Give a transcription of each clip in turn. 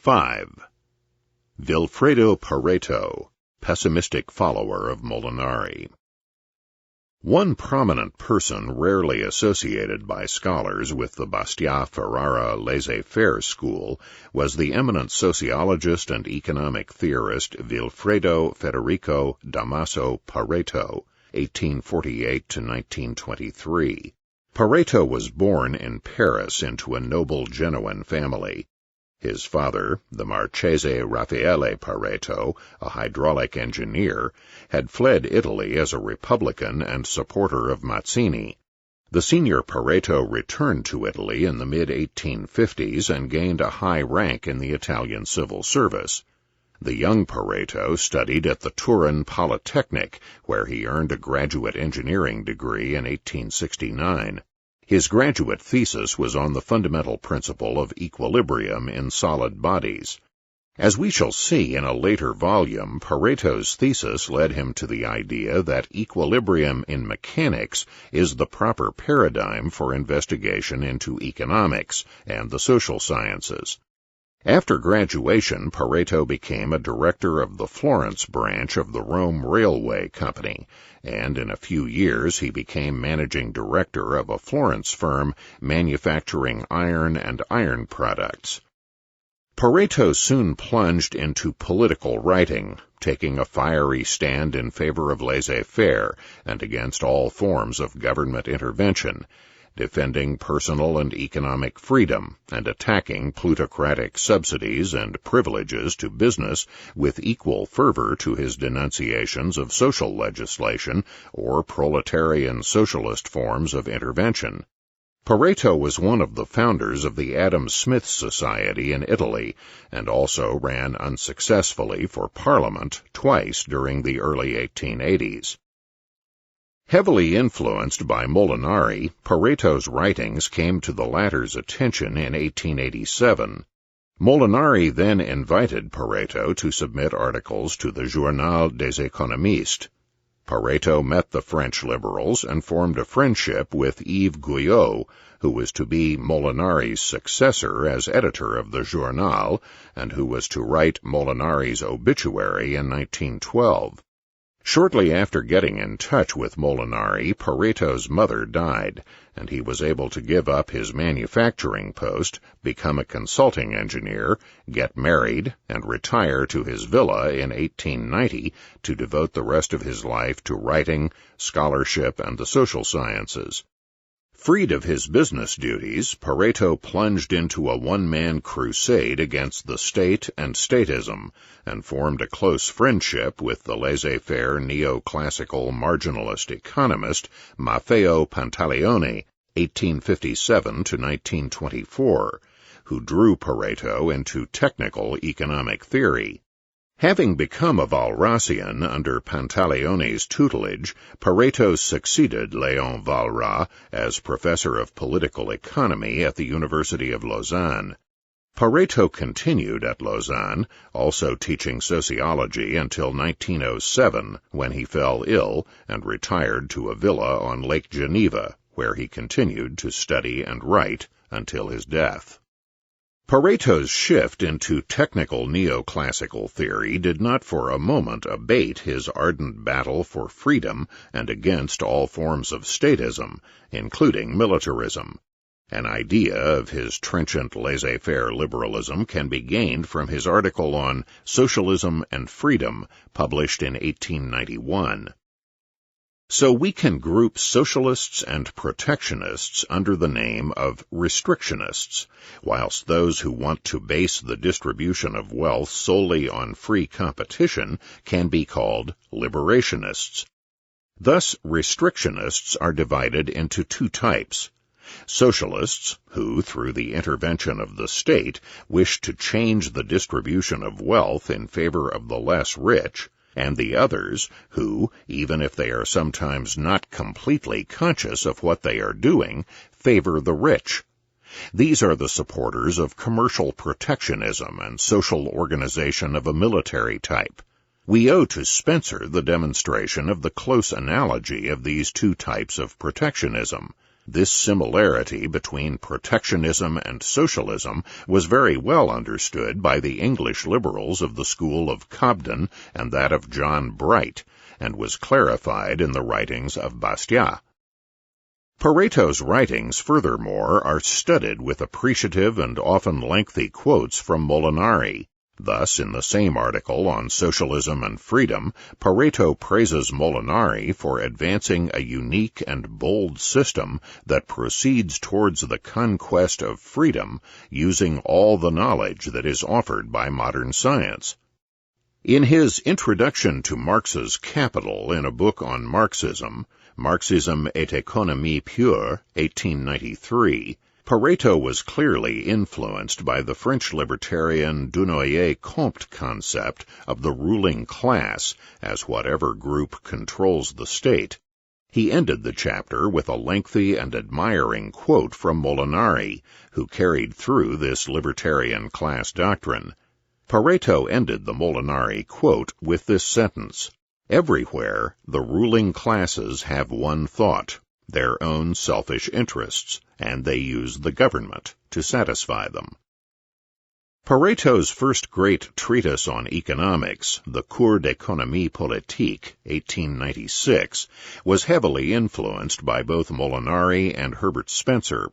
5. Vilfredo Pareto, pessimistic follower of Molinari. One prominent person rarely associated by scholars with the Bastiat-Ferrara Laissez-Faire school was the eminent sociologist and economic theorist Vilfredo Federico Damaso Pareto, 1848 to 1923. Pareto was born in Paris into a noble Genoan family. His father, the Marchese Raffaele Pareto, a hydraulic engineer, had fled Italy as a Republican and supporter of Mazzini. The senior Pareto returned to Italy in the mid-1850s and gained a high rank in the Italian civil service. The young Pareto studied at the Turin Polytechnic, where he earned a graduate engineering degree in 1869. His graduate thesis was on the fundamental principle of equilibrium in solid bodies. As we shall see in a later volume, Pareto's thesis led him to the idea that equilibrium in mechanics is the proper paradigm for investigation into economics and the social sciences. After graduation, Pareto became a director of the Florence branch of the Rome Railway Company, and in a few years he became managing director of a Florence firm manufacturing iron and iron products. Pareto soon plunged into political writing, taking a fiery stand in favor of laissez-faire and against all forms of government intervention, defending personal and economic freedom, and attacking plutocratic subsidies and privileges to business with equal fervor to his denunciations of social legislation or proletarian socialist forms of intervention. Pareto was one of the founders of the Adam Smith Society in Italy, and also ran unsuccessfully for Parliament twice during the early 1880s. Heavily influenced by Molinari, Pareto's writings came to the latter's attention in 1887. Molinari then invited Pareto to submit articles to the Journal des Économistes. Pareto met the French liberals and formed a friendship with Yves Guyot, who was to be Molinari's successor as editor of the Journal, and who was to write Molinari's obituary in 1912. Shortly after getting in touch with Molinari, Pareto's mother died, and he was able to give up his manufacturing post, become a consulting engineer, get married, and retire to his villa in 1890 to devote the rest of his life to writing, scholarship, and the social sciences. Freed of his business duties, Pareto plunged into a one-man crusade against the state and statism, and formed a close friendship with the laissez-faire neoclassical marginalist economist Maffeo Pantaleone, 1857 to 1924, who drew Pareto into technical economic theory. Having become a Walrasian under Pantaleone's tutelage, Pareto succeeded Léon Walras as professor of political economy at the University of Lausanne. Pareto continued at Lausanne, also teaching sociology until 1907, when he fell ill and retired to a villa on Lake Geneva, where he continued to study and write until his death. Pareto's shift into technical neoclassical theory did not for a moment abate his ardent battle for freedom and against all forms of statism, including militarism. An idea of his trenchant laissez-faire liberalism can be gained from his article on Socialism and Freedom, published in 1891. So we can group socialists and protectionists under the name of restrictionists, whilst those who want to base the distribution of wealth solely on free competition can be called liberationists. Thus, restrictionists are divided into two types: socialists, who, through the intervention of the state, wish to change the distribution of wealth in favor of the less rich, and the others, who, even if they are sometimes not completely conscious of what they are doing, favor the rich. These are the supporters of commercial protectionism and social organization of a military type. We owe to Spencer the demonstration of the close analogy of these two types of protectionism. This similarity between protectionism and socialism was very well understood by the English liberals of the school of Cobden and that of John Bright, and was clarified in the writings of Bastiat. Pareto's writings, furthermore, are studded with appreciative and often lengthy quotes from Molinari. Thus, in the same article on socialism and freedom, Pareto praises Molinari for advancing a unique and bold system that proceeds towards the conquest of freedom using all the knowledge that is offered by modern science. In his Introduction to Marx's Capital, in a book on Marxism, Marxisme et économie pure, 1893, Pareto was clearly influenced by the French libertarian Dunoyer-Comte concept of the ruling class as whatever group controls the state. He ended the chapter with a lengthy and admiring quote from Molinari, who carried through this libertarian class doctrine. Pareto ended the Molinari quote with this sentence: "Everywhere the ruling classes have one thought, their own selfish interests, and they use the government to satisfy them." Pareto's first great treatise on economics, the Cours d'économie politique, 1896, was heavily influenced by both Molinari and Herbert Spencer.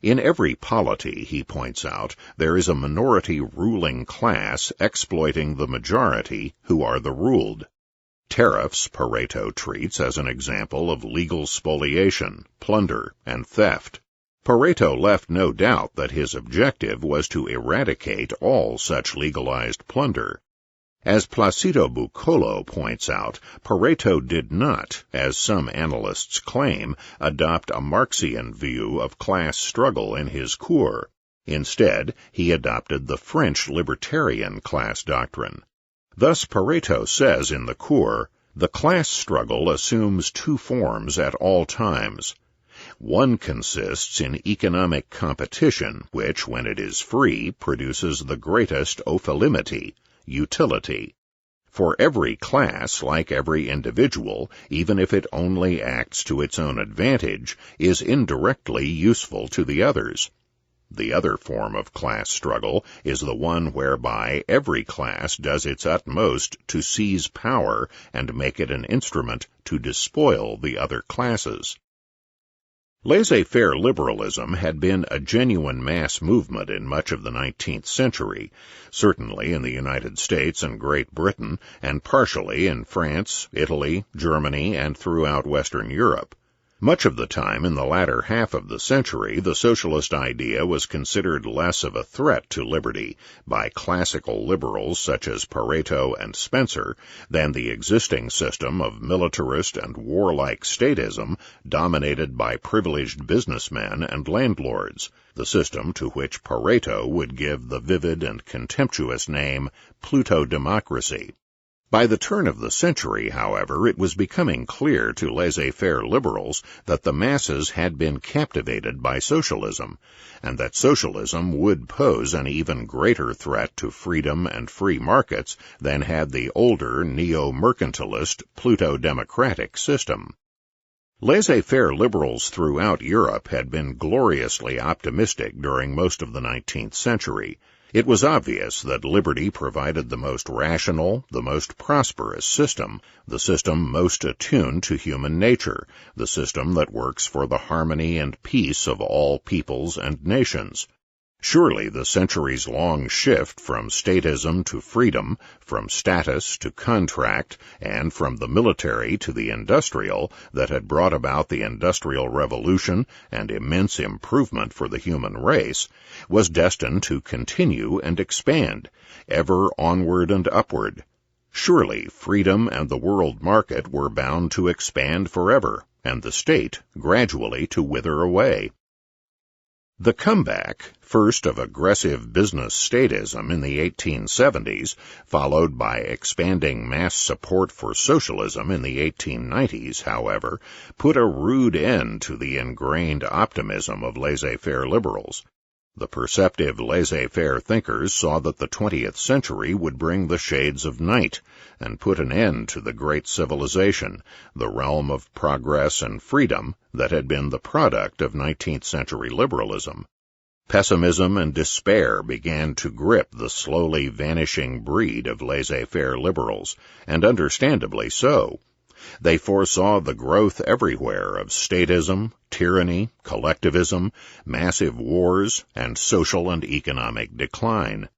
In every polity, he points out, there is a minority ruling class exploiting the majority who are the ruled. Tariffs Pareto treats as an example of legal spoliation, plunder, and theft. Pareto left no doubt that his objective was to eradicate all such legalized plunder. As Placido Bucolo points out, Pareto did not, as some analysts claim, adopt a Marxian view of class struggle in his Cours. Instead, he adopted the French libertarian class doctrine. Thus Pareto says in the Cours, "The class struggle assumes two forms at all times. One consists in economic competition, which, when it is free, produces the greatest ophelimity, utility. For every class, like every individual, even if it only acts to its own advantage, is indirectly useful to the others. The other form of class struggle is the one whereby every class does its utmost to seize power and make it an instrument to despoil the other classes." Laissez-faire liberalism had been a genuine mass movement in much of the 19th century, certainly in the United States and Great Britain, and partially in France, Italy, Germany, and throughout Western Europe. Much of the time in the latter half of the century, the socialist idea was considered less of a threat to liberty by classical liberals such as Pareto and Spencer than the existing system of militarist and warlike statism dominated by privileged businessmen and landlords, the system to which Pareto would give the vivid and contemptuous name Pluto-democracy. By the turn of the century, however, it was becoming clear to laissez-faire liberals that the masses had been captivated by socialism, and that socialism would pose an even greater threat to freedom and free markets than had the older neo-mercantilist Pluto-democratic system. Laissez-faire liberals throughout Europe had been gloriously optimistic during most of the 19th century. It was obvious that liberty provided the most rational, the most prosperous system, the system most attuned to human nature, the system that works for the harmony and peace of all peoples and nations. Surely the centuries-long shift from statism to freedom, from status to contract, and from the military to the industrial that had brought about the Industrial Revolution and immense improvement for the human race, was destined to continue and expand, ever onward and upward. Surely freedom and the world market were bound to expand forever, and the state gradually to wither away. The comeback, first of aggressive business statism in the 1870s, followed by expanding mass support for socialism in the 1890s, however, put a rude end to the ingrained optimism of laissez-faire liberals. The perceptive laissez-faire thinkers saw that the 20th century would bring the shades of night and put an end to the great civilization, the realm of progress and freedom that had been the product of 19th century liberalism. Pessimism and despair began to grip the slowly vanishing breed of laissez-faire liberals, and understandably so. They foresaw the growth everywhere of statism, tyranny, collectivism, massive wars, and social and economic decline.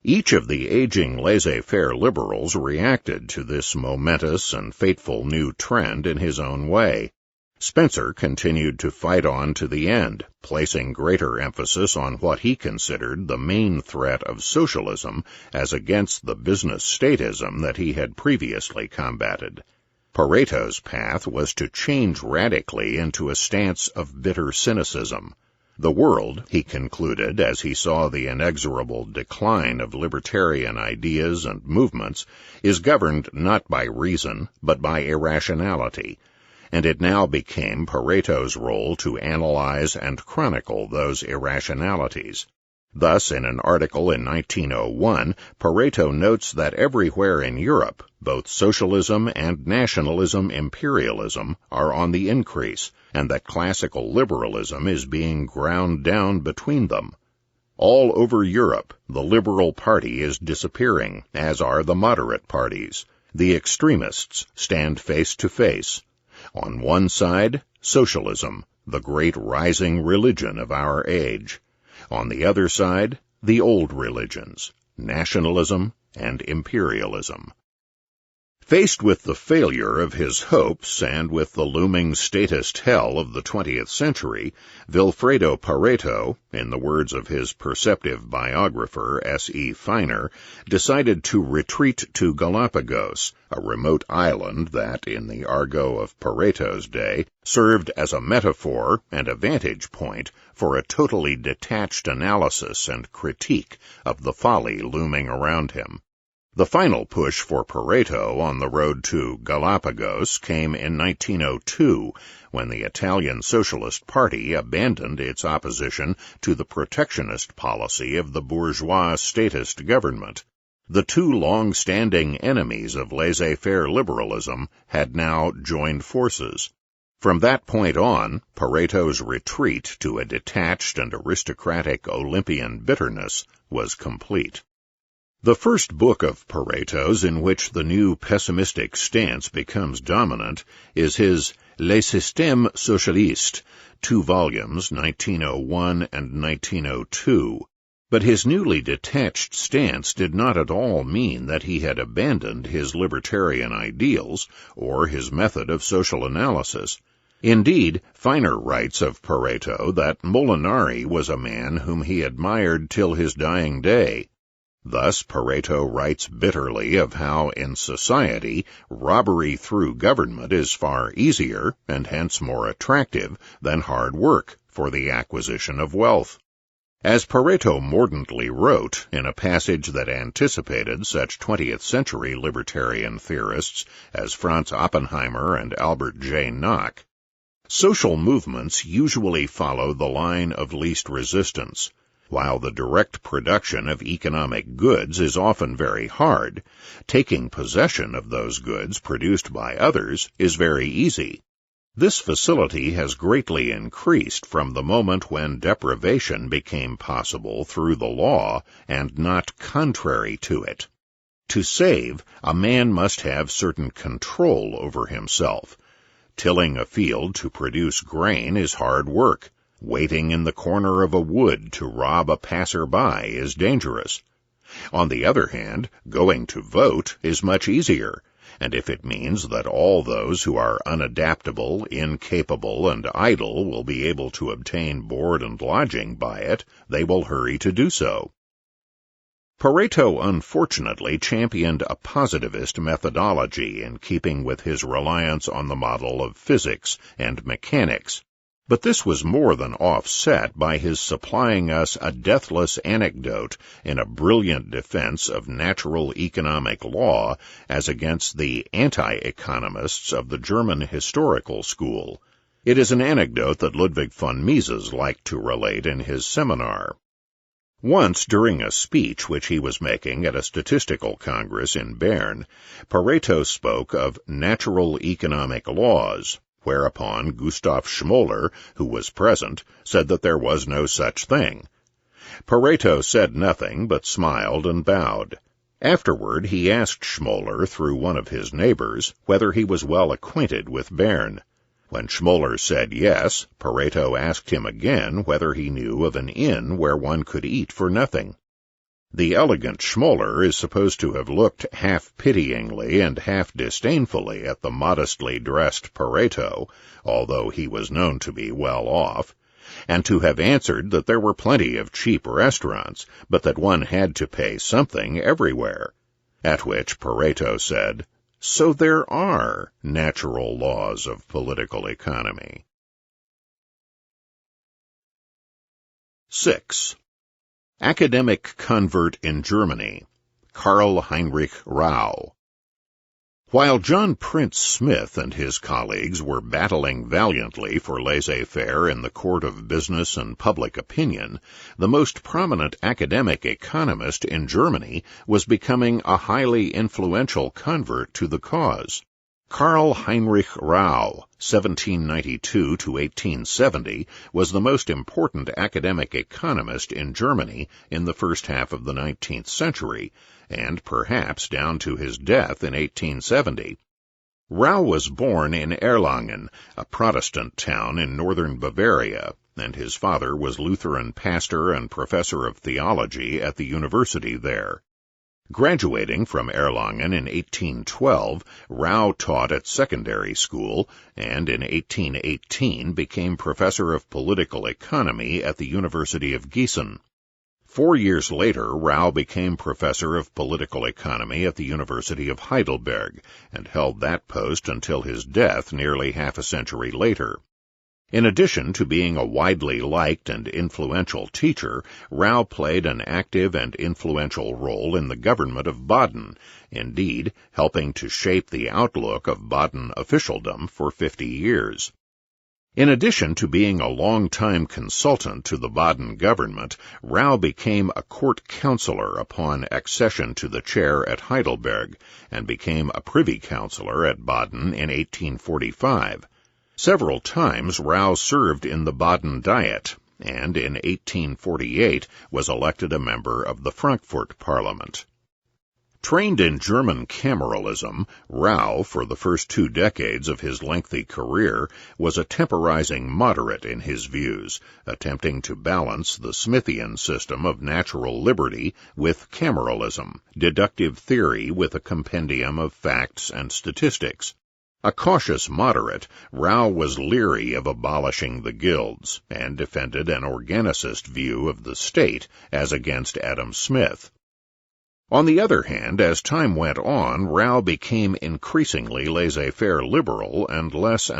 Each of the aging laissez-faire liberals reacted to this momentous and fateful new trend in his own way. Spencer continued to fight on to the end, placing greater emphasis on what he considered the main threat of socialism as against the business statism that he had previously combated. Pareto's path was to change radically into a stance of bitter cynicism. The world, he concluded as he saw the inexorable decline of libertarian ideas and movements, is governed not by reason, but by irrationality, and it now became Pareto's role to analyze and chronicle those irrationalities. Thus, in an article in 1901, Pareto notes that everywhere in Europe, both socialism and nationalism imperialism are on the increase, and that classical liberalism is being ground down between them. All over Europe, the Liberal Party is disappearing, as are the moderate parties. The extremists stand face to face. On one side, socialism, the great rising religion of our age. On the other side, the old religions, nationalism and imperialism. Faced with the failure of his hopes and with the looming statist hell of the 20th century, Vilfredo Pareto, in the words of his perceptive biographer S.E. Feiner, decided to retreat to Galapagos, a remote island that, in the argot of Pareto's day, served as a metaphor and a vantage point for a totally detached analysis and critique of the folly looming around him. The final push for Pareto on the road to Galapagos came in 1902, when the Italian Socialist Party abandoned its opposition to the protectionist policy of the bourgeois statist government. The two long-standing enemies of laissez-faire liberalism had now joined forces. From that point on, Pareto's retreat to a detached and aristocratic Olympian bitterness was complete. The first book of Pareto's in which the new pessimistic stance becomes dominant is his Les Systèmes Socialistes, 2 volumes, 1901 and 1902. But his newly detached stance did not at all mean that he had abandoned his libertarian ideals or his method of social analysis. Indeed, Feiner writes of Pareto that Molinari was a man whom he admired till his dying day. Thus, Pareto writes bitterly of how, in society, robbery through government is far easier, and hence more attractive, than hard work for the acquisition of wealth. As Pareto mordantly wrote, in a passage that anticipated such 20th century libertarian theorists as Franz Oppenheimer and Albert J. Nock, social movements usually follow the line of least resistance. While the direct production of economic goods is often very hard, taking possession of those goods produced by others is very easy. This facility has greatly increased from the moment when deprivation became possible through the law and not contrary to it. To save, a man must have certain control over himself. Tilling a field to produce grain is hard work. Waiting in the corner of a wood to rob a passer-by is dangerous. On the other hand, going to vote is much easier, and if it means that all those who are unadaptable, incapable, and idle will be able to obtain board and lodging by it, they will hurry to do so. Pareto unfortunately championed a positivist methodology in keeping with his reliance on the model of physics and mechanics. But this was more than offset by his supplying us a deathless anecdote in a brilliant defense of natural economic law as against the anti-economists of the German historical school. It is an anecdote that Ludwig von Mises liked to relate in his seminar. Once, during a speech which he was making at a statistical congress in Bern, Pareto spoke of natural economic laws, whereupon Gustav Schmoller, who was present, said that there was no such thing. Pareto said nothing, but smiled and bowed. Afterward he asked Schmoller, through one of his neighbors, whether he was well acquainted with Bern. When Schmoller said yes, Pareto asked him again whether he knew of an inn where one could eat for nothing. The elegant Schmoller is supposed to have looked half pityingly and half disdainfully at the modestly dressed Pareto, although he was known to be well off, and to have answered that there were plenty of cheap restaurants, but that one had to pay something everywhere. At which Pareto said, "So there are natural laws of political economy." 6. Academic convert in Germany, Karl Heinrich Rau. While John Prince Smith and his colleagues were battling valiantly for laissez-faire in the court of business and public opinion, the most prominent academic economist in Germany was becoming a highly influential convert to the cause. Karl Heinrich Rau, 1792 to 1870, was the most important academic economist in Germany in the first half of the 19th century, and perhaps down to his death in 1870. Rau was born in Erlangen, a Protestant town in northern Bavaria, and his father was Lutheran pastor and professor of theology at the university there. Graduating from Erlangen in 1812, Rau taught at secondary school, and in 1818 became professor of political economy at the University of Gießen. 4 years later, Rau became professor of political economy at the University of Heidelberg, and held that post until his death nearly half a century later. In addition to being a widely liked and influential teacher, Rau played an active and influential role in the government of Baden, indeed, helping to shape the outlook of Baden officialdom for 50 years. In addition to being a long-time consultant to the Baden government, Rau became a court councillor upon accession to the chair at Heidelberg, and became a privy councillor at Baden in 1845. Several times Rau served in the Baden Diet, and in 1848 was elected a member of the Frankfurt Parliament. Trained in German cameralism, Rau, for the first 2 decades of his lengthy career, was a temporizing moderate in his views, attempting to balance the Smithian system of natural liberty with cameralism, deductive theory with a compendium of facts and statistics. A cautious moderate, Rau was leery of abolishing the guilds, and defended an organicist view of the state as against Adam Smith. On the other hand, as time went on, Rau became increasingly laissez-faire liberal and less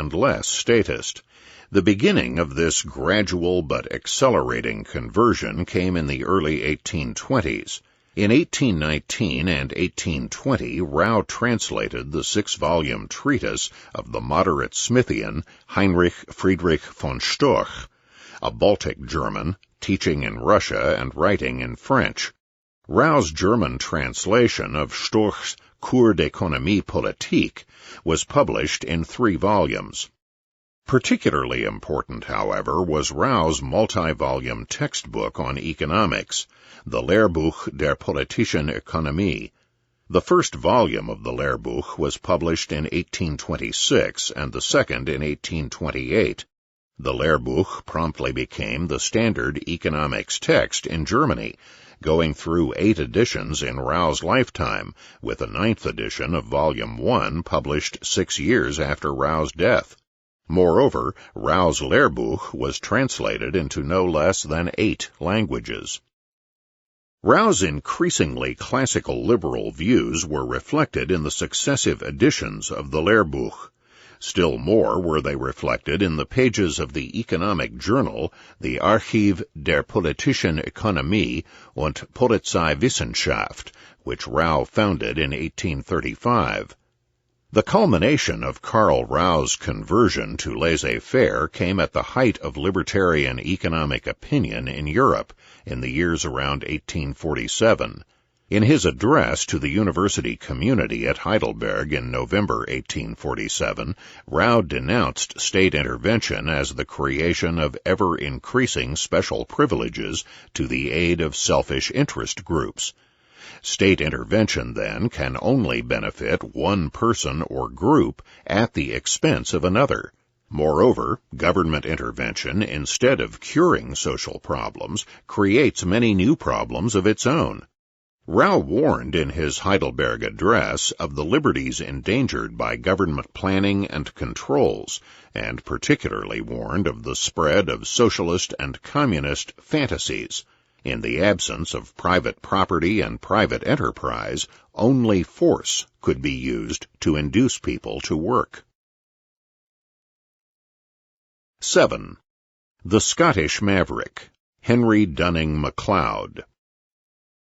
statist. The beginning of this gradual but accelerating conversion came in the early 1820s. In 1819 and 1820, Rau translated the 6-volume treatise of the moderate Smithian Heinrich Friedrich von Storch, a Baltic German, teaching in Russia and writing in French. Rau's German translation of Storch's Cours d'économie politique was published in 3 volumes. Particularly important, however, was Rau's multi-volume textbook on economics, the Lehrbuch der politischen Ökonomie. The first volume of the Lehrbuch was published in 1826 and the second in 1828. The Lehrbuch promptly became the standard economics text in Germany, going through 8 editions in Rau's lifetime, with a 9th edition of Volume 1 published 6 years after Rau's death. Moreover, Rau's Lehrbuch was translated into no less than 8 languages. Rau's increasingly classical liberal views were reflected in the successive editions of the Lehrbuch. Still more were they reflected in the pages of the economic journal, the Archiv der politischen Ökonomie und Polizeiwissenschaft, which Rau founded in 1835. The culmination of Karl Rau's conversion to laissez-faire came at the height of libertarian economic opinion in Europe in the years around 1847. In his address to the university community at Heidelberg in November 1847, Rau denounced state intervention as the creation of ever-increasing special privileges to the aid of selfish interest groups. State intervention, then, can only benefit one person or group at the expense of another. Moreover, government intervention, instead of curing social problems, creates many new problems of its own. Rau warned in his Heidelberg address of the liberties endangered by government planning and controls, and particularly warned of the spread of socialist and communist fantasies. In the absence of private property and private enterprise, only force could be used to induce people to work. 7. The Scottish Maverick, Henry Dunning MacLeod.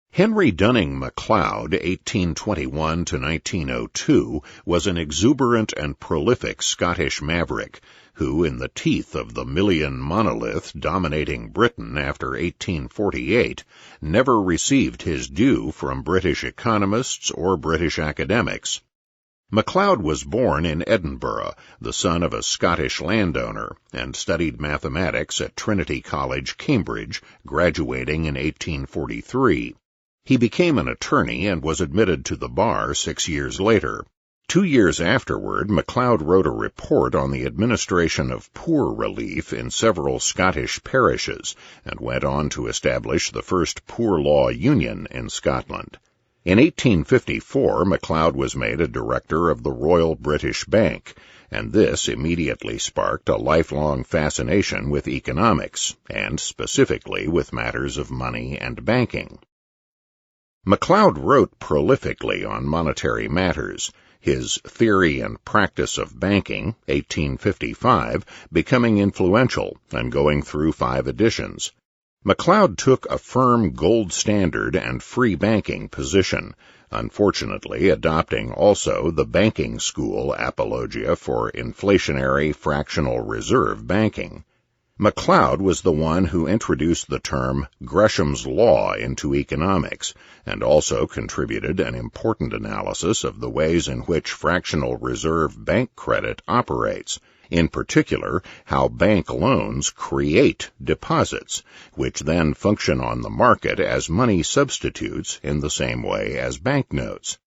Henry Dunning MacLeod, 1821–1902, was an exuberant and prolific Scottish maverick who, in the teeth of the million monolith dominating Britain after 1848, never received his due from British economists or British academics. MacLeod was born in Edinburgh, the son of a Scottish landowner, and studied mathematics at Trinity College, Cambridge, graduating in 1843. He became an attorney and was admitted to the bar 6 years later. 2 years afterward, MacLeod wrote a report on the administration of poor relief in several Scottish parishes, and went on to establish the first poor law union in Scotland. In 1854, MacLeod was made a director of the Royal British Bank, and this immediately sparked a lifelong fascination with economics, and specifically with matters of money and banking. MacLeod wrote prolifically on monetary matters, his Theory and Practice of Banking, 1855, becoming influential and going through 5 editions. MacLeod took a firm gold standard and free banking position, unfortunately adopting also the banking school apologia for inflationary fractional reserve banking. MacLeod was the one who introduced the term Gresham's Law into economics, and also contributed an important analysis of the ways in which fractional reserve bank credit operates, in particular how bank loans create deposits, which then function on the market as money substitutes in the same way as banknotes.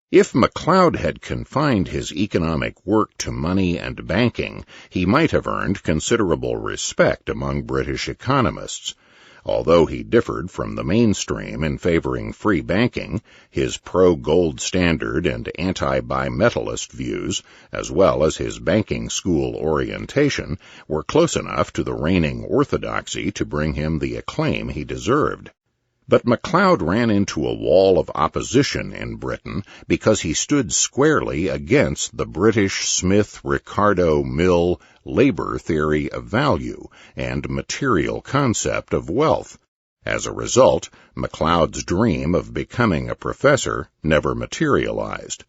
If MacLeod had confined his economic work to money and banking, he might have earned considerable respect among British economists. Although he differed from the mainstream in favoring free banking, his pro-gold standard and anti-bimetallist views, as well as his banking school orientation, were close enough to the reigning orthodoxy to bring him the acclaim he deserved. But MacLeod ran into a wall of opposition in Britain because he stood squarely against the British Smith-Ricardo-Mill labor theory of value and material concept of wealth. As a result, MacLeod's dream of becoming a professor never materialized.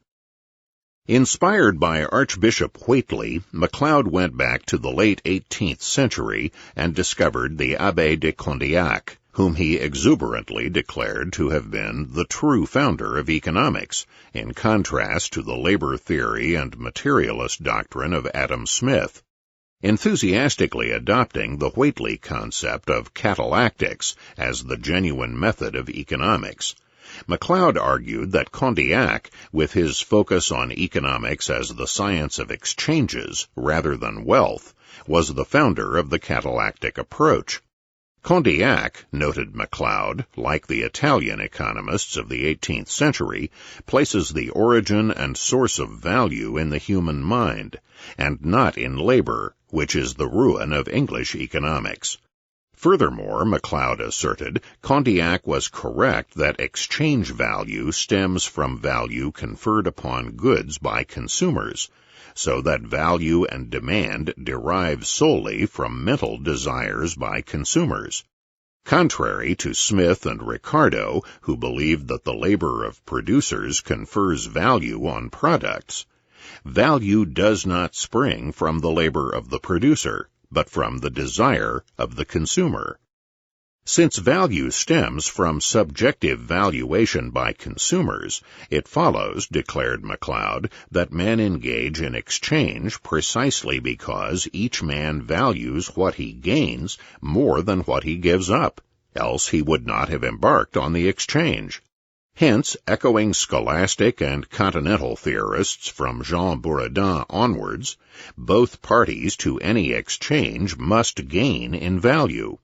Inspired by Archbishop Whately, MacLeod went back to the late 18th century and discovered the Abbé de Condillac, whom he exuberantly declared to have been the true founder of economics, in contrast to the labor theory and materialist doctrine of Adam Smith. Enthusiastically adopting the Whately concept of catalactics as the genuine method of economics, MacLeod argued that Condillac, with his focus on economics as the science of exchanges rather than wealth, was the founder of the catalactic approach. Condillac, noted MacLeod, like the Italian economists of the 18th century, places the origin and source of value in the human mind, and not in labor, which is the ruin of English economics. Furthermore, MacLeod asserted, Condillac was correct that exchange value stems from value conferred upon goods by consumers, so that value and demand derive solely from mental desires by consumers. Contrary to Smith and Ricardo, who believed that the labor of producers confers value on products, value does not spring from the labor of the producer, but from the desire of the consumer. Since value stems from subjective valuation by consumers, it follows, declared MacLeod, that men engage in exchange precisely because each man values what he gains more than what he gives up, else he would not have embarked on the exchange. Hence, echoing scholastic and continental theorists from Jean Buridan onwards, both parties to any exchange must gain in value.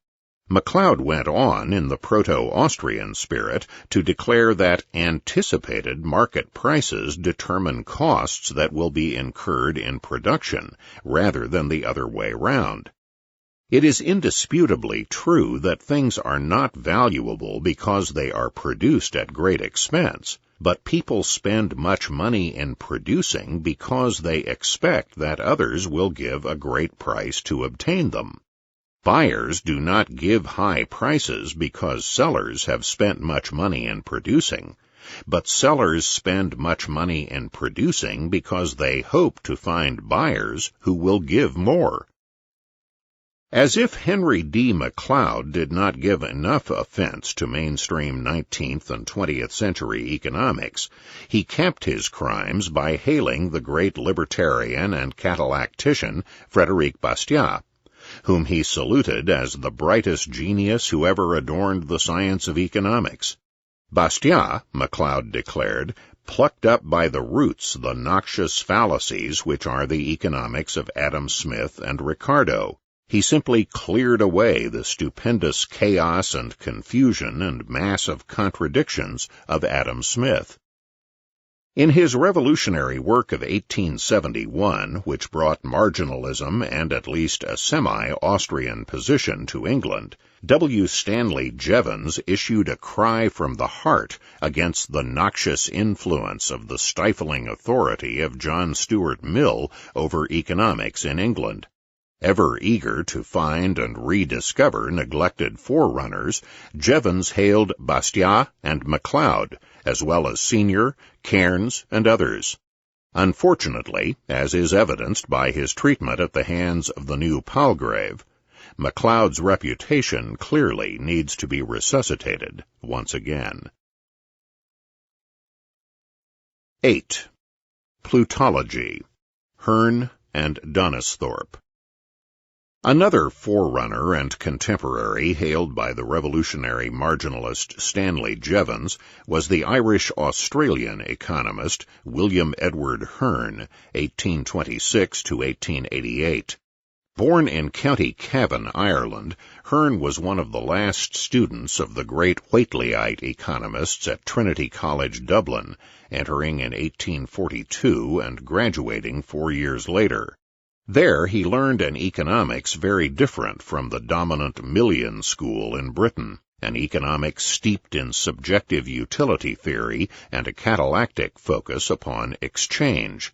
MacLeod went on in the proto-Austrian spirit to declare that anticipated market prices determine costs that will be incurred in production, rather than the other way round. It is indisputably true that things are not valuable because they are produced at great expense, but people spend much money in producing because they expect that others will give a great price to obtain them. Buyers do not give high prices because sellers have spent much money in producing, but sellers spend much money in producing because they hope to find buyers who will give more. As if Henry D. MacLeod did not give enough offense to mainstream 19th and 20th century economics, he capped his crimes by hailing the great libertarian and catallactician Frederic Bastiat, whom he saluted as the brightest genius who ever adorned the science of economics. Bastiat, MacLeod declared, plucked up by the roots the noxious fallacies which are the economics of Adam Smith and Ricardo. He simply cleared away the stupendous chaos and confusion and mass of contradictions of Adam Smith. In his revolutionary work of 1871, which brought marginalism and at least a semi-Austrian position to England, W. Stanley Jevons issued a cry from the heart against the noxious influence of the stifling authority of John Stuart Mill over economics in England. Ever eager to find and rediscover neglected forerunners, Jevons hailed Bastiat and MacLeod, as well as Senior, Cairns, and others. Unfortunately, as is evidenced by his treatment at the hands of the new Palgrave, MacLeod's reputation clearly needs to be resuscitated once again. 8. Plutology, Hearn and Donisthorpe. Another forerunner and contemporary hailed by the revolutionary marginalist Stanley Jevons was the Irish-Australian economist William Edward Hearn, 1826 to 1888. Born in County Cavan, Ireland, Hearn was one of the last students of the great Whatelyite economists at Trinity College, Dublin, entering in 1842 and graduating 4 years later. There he learned an economics very different from the dominant Millian school in Britain, an economics steeped in subjective utility theory and a catallactic focus upon exchange.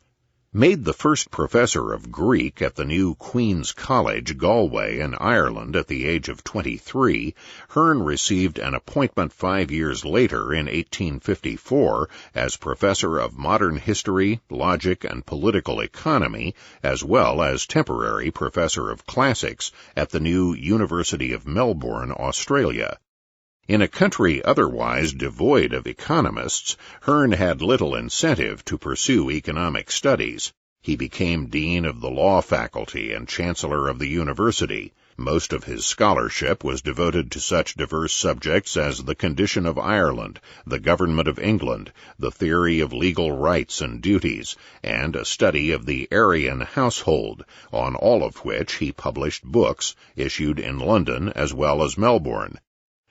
Made the first professor of Greek at the new Queen's College, Galway, in Ireland at the age of 23, Hearn received an appointment 5 years later in 1854 as professor of modern history, logic, and political economy, as well as temporary professor of classics at the new University of Melbourne, Australia. In a country otherwise devoid of economists, Hearn had little incentive to pursue economic studies. He became dean of the law faculty and chancellor of the university. Most of his scholarship was devoted to such diverse subjects as the condition of Ireland, the government of England, the theory of legal rights and duties, and a study of the Aryan household, on all of which he published books issued in London as well as Melbourne.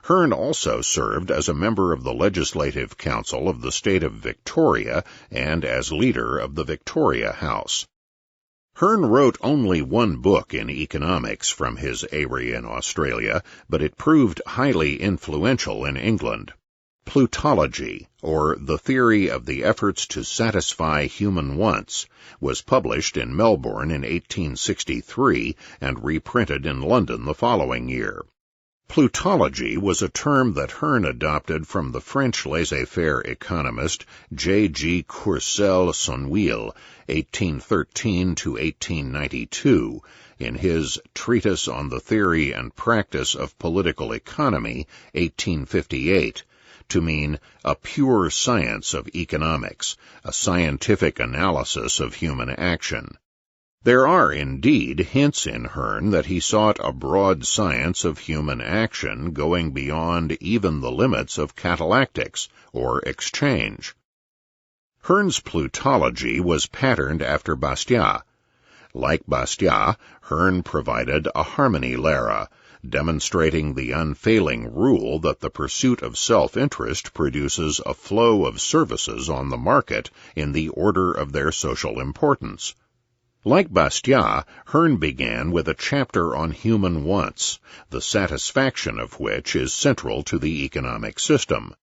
Hearn also served as a member of the Legislative Council of the state of Victoria and as leader of the Victoria House. Hearn wrote only one book in economics from his eyrie in Australia, but it proved highly influential in England. Plutology, or The Theory of the Efforts to Satisfy Human Wants, was published in Melbourne in 1863 and reprinted in London the following year. Plutology was a term that Hearn adopted from the French laissez-faire economist J.G. Courcelles-Sonnewill, 1813 to 1892, in his Treatise on the Theory and Practice of Political Economy, 1858, to mean a pure science of economics, a scientific analysis of human action. There are indeed hints in Hearn that he sought a broad science of human action going beyond even the limits of catalactics, or exchange. Hearn's plutology was patterned after Bastiat. Like Bastiat, Hearn provided a harmony lehre, demonstrating the unfailing rule that the pursuit of self-interest produces a flow of services on the market in the order of their social importance. Like Bastiat, Hearn began with a chapter on human wants, the satisfaction of which is central to the economic system.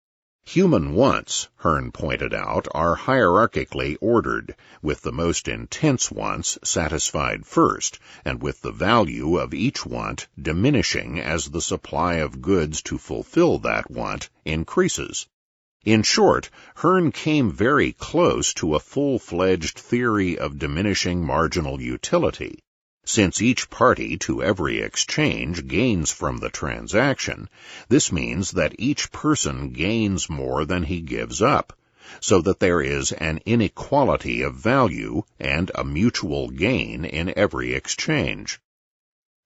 Human wants, Hearn pointed out, are hierarchically ordered, with the most intense wants satisfied first, and with the value of each want diminishing as the supply of goods to fulfill that want increases. In short, Hearn came very close to a full-fledged theory of diminishing marginal utility. Since each party to every exchange gains from the transaction, this means that each person gains more than he gives up, so that there is an inequality of value and a mutual gain in every exchange.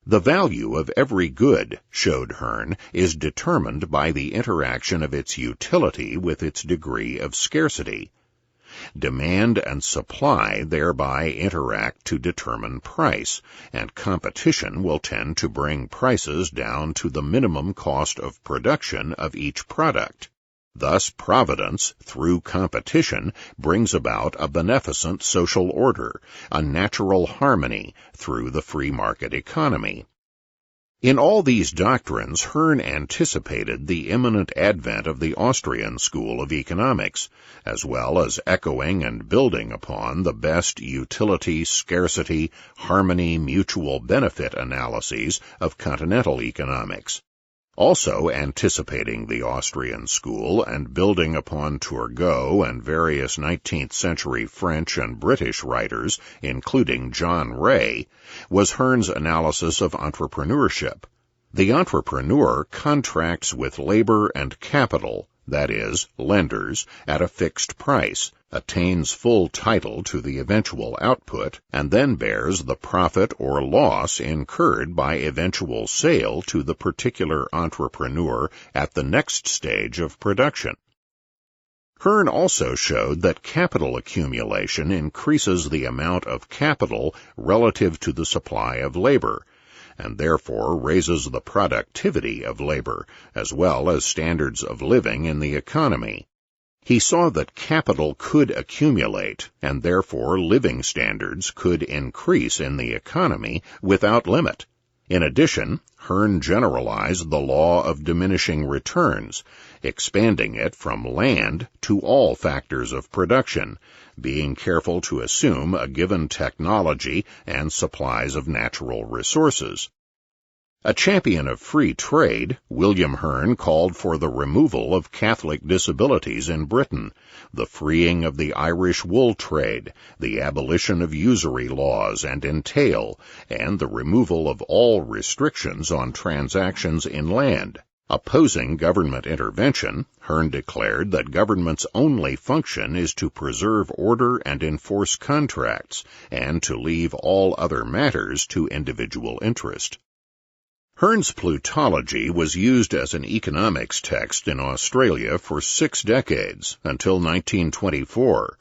The value of every good, showed Hearn, is determined by the interaction of its utility with its degree of scarcity. Demand and supply thereby interact to determine price, and competition will tend to bring prices down to the minimum cost of production of each product. Thus, providence, through competition, brings about a beneficent social order, a natural harmony, through the free market economy. In all these doctrines, Hearn anticipated the imminent advent of the Austrian school of economics, as well as echoing and building upon the best utility, scarcity, harmony, mutual benefit analyses of continental economics. Also anticipating the Austrian school and building upon Turgot and various 19th-century French and British writers, including John Ray, was Hearn's analysis of entrepreneurship. The entrepreneur contracts with labor and capital, that is, lenders, at a fixed price, attains full title to the eventual output, and then bears the profit or loss incurred by eventual sale to the particular entrepreneur at the next stage of production. Hearn also showed that capital accumulation increases the amount of capital relative to the supply of labor, and therefore raises the productivity of labor, as well as standards of living in the economy. He saw that capital could accumulate, and therefore living standards could increase in the economy without limit. In addition, Hearn generalized the law of diminishing returns, expanding it from land to all factors of production, being careful to assume a given technology and supplies of natural resources. A champion of free trade, William Hearn called for the removal of Catholic disabilities in Britain, the freeing of the Irish wool trade, the abolition of usury laws and entail, and the removal of all restrictions on transactions in land. Opposing government intervention, Hearn declared that government's only function is to preserve order and enforce contracts, and to leave all other matters to individual interest. Hearn's plutology was used as an economics text in Australia for 6 decades, until 1924.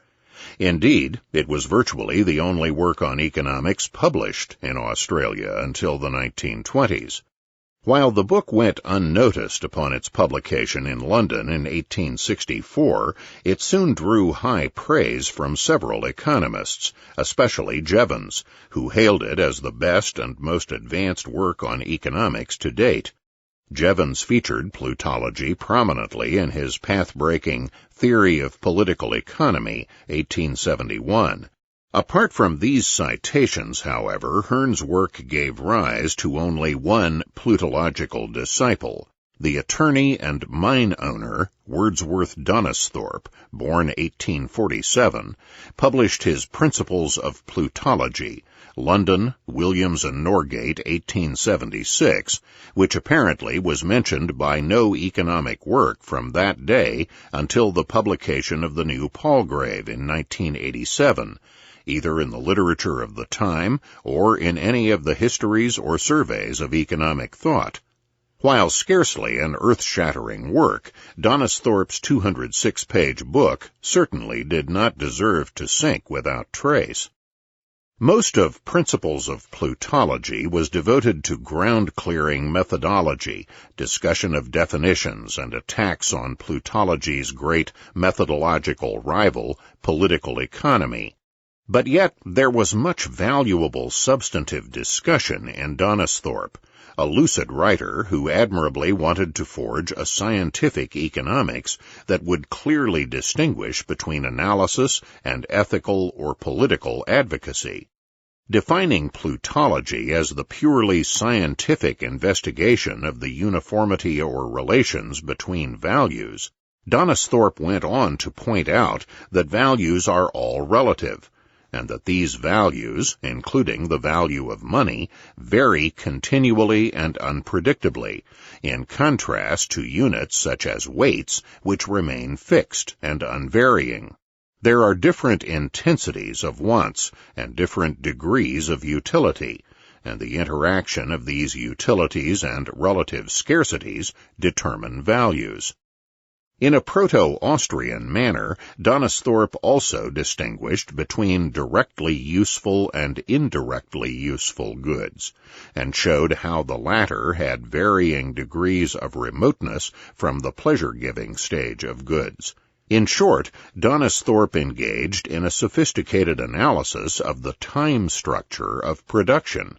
Indeed, it was virtually the only work on economics published in Australia until the 1920s. While the book went unnoticed upon its publication in London in 1864, it soon drew high praise from several economists, especially Jevons, who hailed it as the best and most advanced work on economics to date. Jevons featured plutology prominently in his path-breaking Theory of Political Economy, 1871. Apart from these citations, however, Hearn's work gave rise to only one plutological disciple. The attorney and mine owner, Wordsworth Donisthorpe, born 1847, published his Principles of Plutology, London, Williams and Norgate, 1876, which apparently was mentioned by no economic work from that day until the publication of the New Palgrave in 1987, either in the literature of the time or in any of the histories or surveys of economic thought. While scarcely an earth-shattering work, Donisthorpe's 206-page book certainly did not deserve to sink without trace. Most of Principles of Plutology was devoted to ground-clearing methodology, discussion of definitions, and attacks on plutology's great methodological rival, political economy. But yet there was much valuable substantive discussion in Donisthorpe, a lucid writer who admirably wanted to forge a scientific economics that would clearly distinguish between analysis and ethical or political advocacy. Defining plutology as the purely scientific investigation of the uniformity or relations between values, Donisthorpe went on to point out that values are all relative, and that these values, including the value of money, vary continually and unpredictably, in contrast to units such as weights, which remain fixed and unvarying. There are different intensities of wants and different degrees of utility, and the interaction of these utilities and relative scarcities determine values. In a proto-Austrian manner, Donisthorpe also distinguished between directly useful and indirectly useful goods, and showed how the latter had varying degrees of remoteness from the pleasure-giving stage of goods. In short, Donisthorpe engaged in a sophisticated analysis of the time structure of production.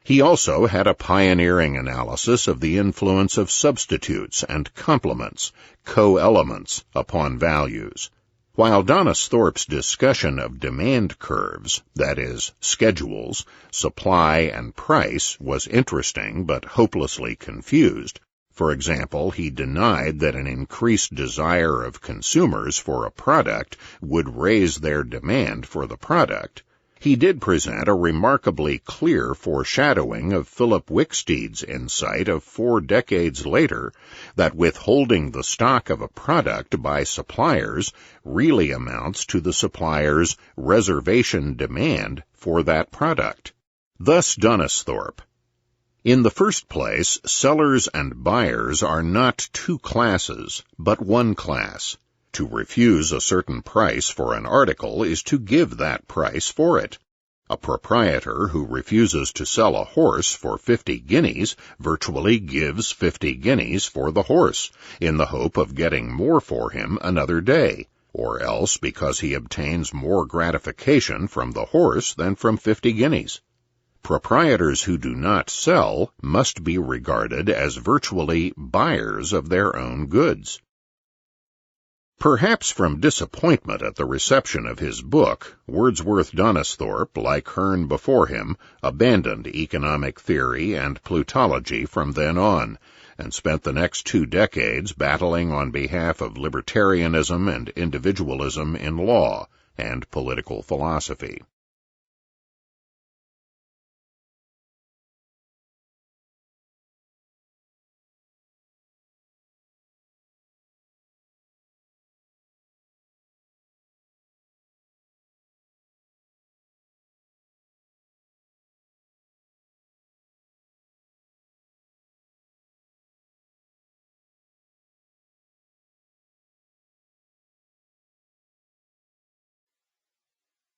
He also had a pioneering analysis of the influence of substitutes and complements, co-elements, upon values. While Donisthorpe's discussion of demand curves, that is, schedules, supply and price, was interesting but hopelessly confused, for example, he denied that an increased desire of consumers for a product would raise their demand for the product. He did present a remarkably clear foreshadowing of Philip Wicksteed's insight of 4 decades later that withholding the stock of a product by suppliers really amounts to the supplier's reservation demand for that product. Thus Donisthorpe. In the first place, sellers and buyers are not 2 classes, but 1 class. To refuse a certain price for an article is to give that price for it. A proprietor who refuses to sell a horse for 50 guineas virtually gives 50 guineas for the horse, in the hope of getting more for him another day, or else because he obtains more gratification from the horse than from 50 guineas. Proprietors who do not sell must be regarded as virtually buyers of their own goods. Perhaps from disappointment at the reception of his book, Wordsworth Donisthorpe, like Hearn before him, abandoned economic theory and plutology from then on, and spent the next 2 decades battling on behalf of libertarianism and individualism in law and political philosophy.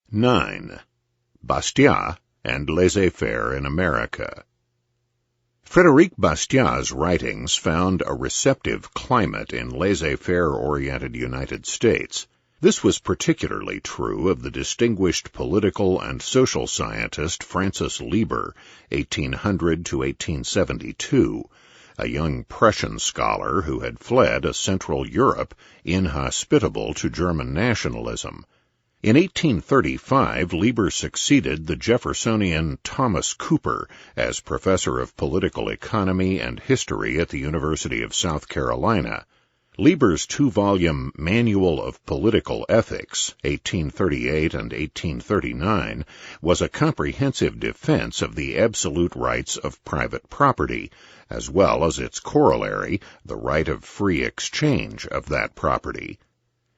(9) Bastiat and Laissez-Faire in America. Frédéric Bastiat's writings found a receptive climate in laissez-faire-oriented United States. This was particularly true of the distinguished political and social scientist Francis Lieber, 1800 to 1872, a young Prussian scholar who had fled a Central Europe inhospitable to German nationalism. In 1835, Lieber succeeded the Jeffersonian Thomas Cooper as professor of political economy and history at the University of South Carolina. Lieber's two-volume Manual of Political Ethics, 1838 and 1839, was a comprehensive defense of the absolute rights of private property, as well as its corollary, the right of free exchange of that property.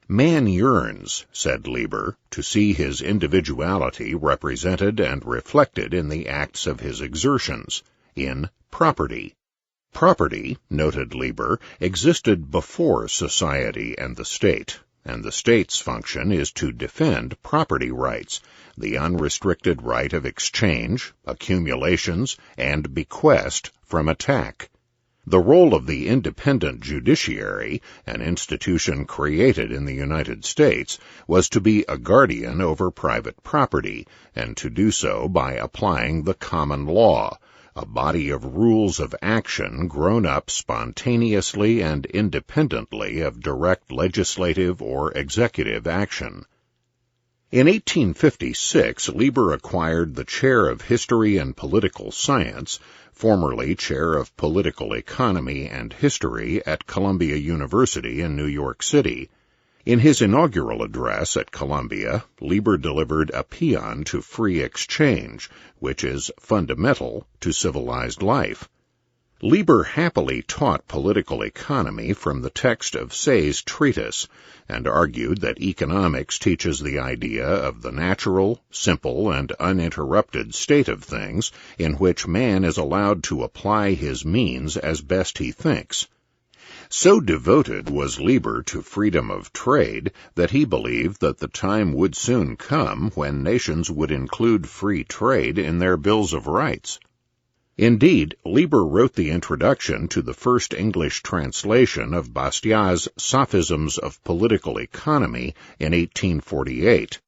Man yearns, said Lieber, to see his individuality represented and reflected in the acts of his exertions, in property. Property, noted Lieber, existed before society and the state's function is to defend property rights, the unrestricted right of exchange, accumulations, and bequest from attack. The role of the independent judiciary, an institution created in the United States, was to be a guardian over private property, and to do so by applying the common law, a body of rules of action grown up spontaneously and independently of direct legislative or executive action. In 1856, Lieber acquired the chair of History and Political Science, formerly chair of Political Economy and History at Columbia University in New York City. In his inaugural address at Columbia, Lieber delivered a paean to free exchange, which is fundamental to civilized life. Lieber happily taught political economy from the text of Say's Treatise, and argued that economics teaches the idea of the natural, simple, and uninterrupted state of things in which man is allowed to apply his means as best he thinks. So devoted was Lieber to freedom of trade that he believed that the time would soon come when nations would include free trade in their bills of rights. Indeed, Lieber wrote the introduction to the first English translation of Bastiat's Sophisms of Political Economy in 1848.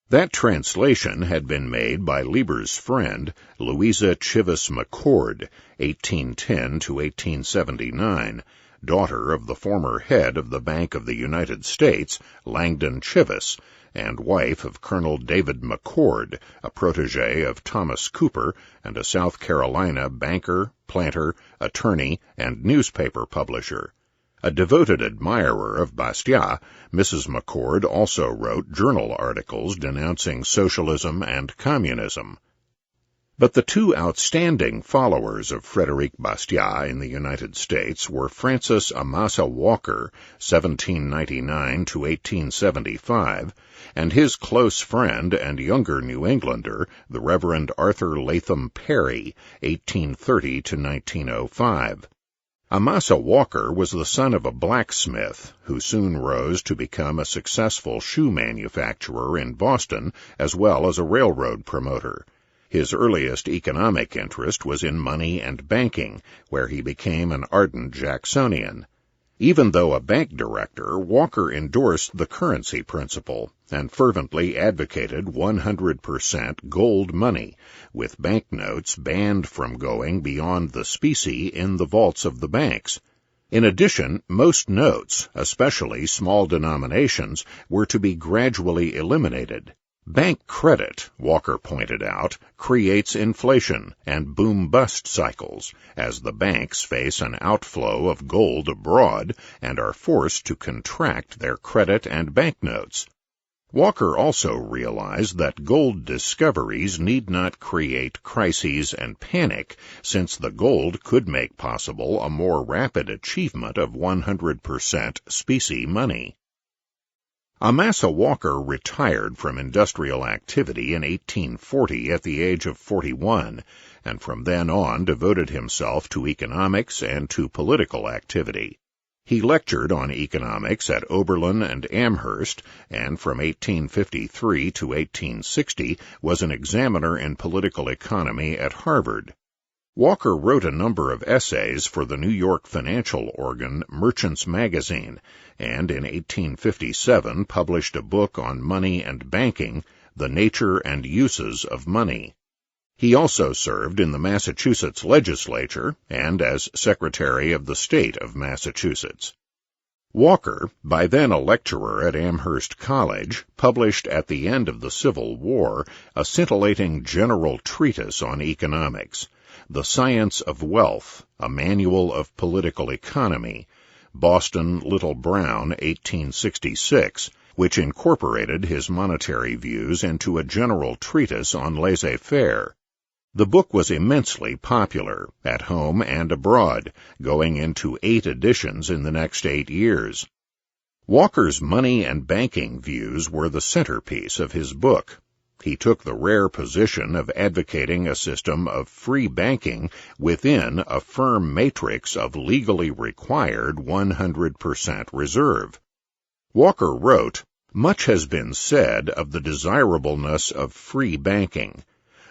That translation had been made by Lieber's friend, Louisa Chivvis McCord, 1810 to 1879, daughter of the former head of the Bank of the United States, Langdon Chivvis, and wife of Colonel David McCord, a protege of Thomas Cooper and a South Carolina banker, planter, attorney, and newspaper publisher. A devoted admirer of Bastiat, Mrs. McCord also wrote journal articles denouncing socialism and communism. But the two outstanding followers of Frederic Bastiat in the United States were Francis Amasa Walker, 1799 to 1875, and his close friend and younger New Englander, the Reverend Arthur Latham Perry, 1830 to 1905. Amasa Walker was the son of a blacksmith who soon rose to become a successful shoe manufacturer in Boston as well as a railroad promoter. His earliest economic interest was in money and banking, where he became an ardent Jacksonian. Even though a bank director, Walker endorsed the currency principle and fervently advocated 100% gold money, with banknotes banned from going beyond the specie in the vaults of the banks. In addition, most notes, especially small denominations, were to be gradually eliminated. Bank credit, Walker pointed out, creates inflation and boom-bust cycles, as the banks face an outflow of gold abroad and are forced to contract their credit and banknotes. Walker also realized that gold discoveries need not create crises and panic, since the gold could make possible a more rapid achievement of 100% specie money. Amasa Walker retired from industrial activity in 1840 at the age of 41, and from then on devoted himself to economics and to political activity. He lectured on economics at Oberlin and Amherst, and from 1853 to 1860 was an examiner in political economy at Harvard. Walker wrote a number of essays for the New York financial organ Merchants Magazine, and in 1857 published a book on money and banking, The Nature and Uses of Money. He also served in the Massachusetts legislature and as Secretary of the State of Massachusetts. Walker, by then a lecturer at Amherst College, published at the end of the Civil War a scintillating general treatise on economics, The Science of Wealth, a Manual of Political Economy, Boston, Little Brown, 1866, which incorporated his monetary views into a general treatise on laissez-faire. The book was immensely popular, at home and abroad, going into 8 editions in the next 8 years. Walker's money and banking views were the centerpiece of his book. He took the rare position of advocating a system of free banking within a firm matrix of legally required 100% reserve. Walker wrote, "Much has been said of the desirableness of free banking,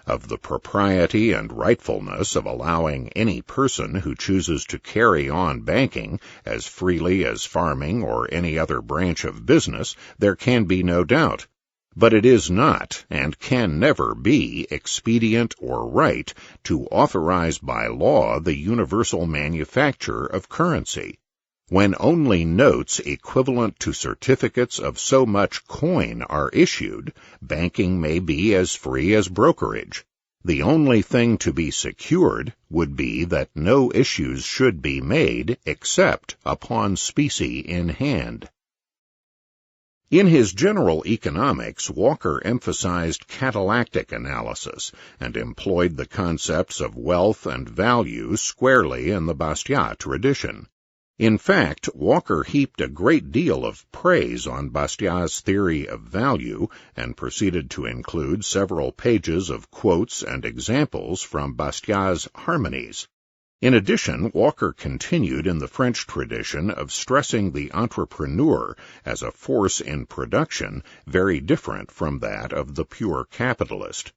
of the propriety and rightfulness of allowing any person who chooses to carry on banking as freely as farming or any other branch of business. There can be no doubt. But it is not, and can never be, expedient or right to authorize by law the universal manufacture of currency. When only notes equivalent to certificates of so much coin are issued, banking may be as free as brokerage. The only thing to be secured would be that no issues should be made except upon specie in hand." In his General Economics, Walker emphasized catalactic analysis and employed the concepts of wealth and value squarely in the Bastiat tradition. In fact, Walker heaped a great deal of praise on Bastiat's theory of value and proceeded to include several pages of quotes and examples from Bastiat's Harmonies. In addition, Walker continued in the French tradition of stressing the entrepreneur as a force in production very different from that of the pure capitalist.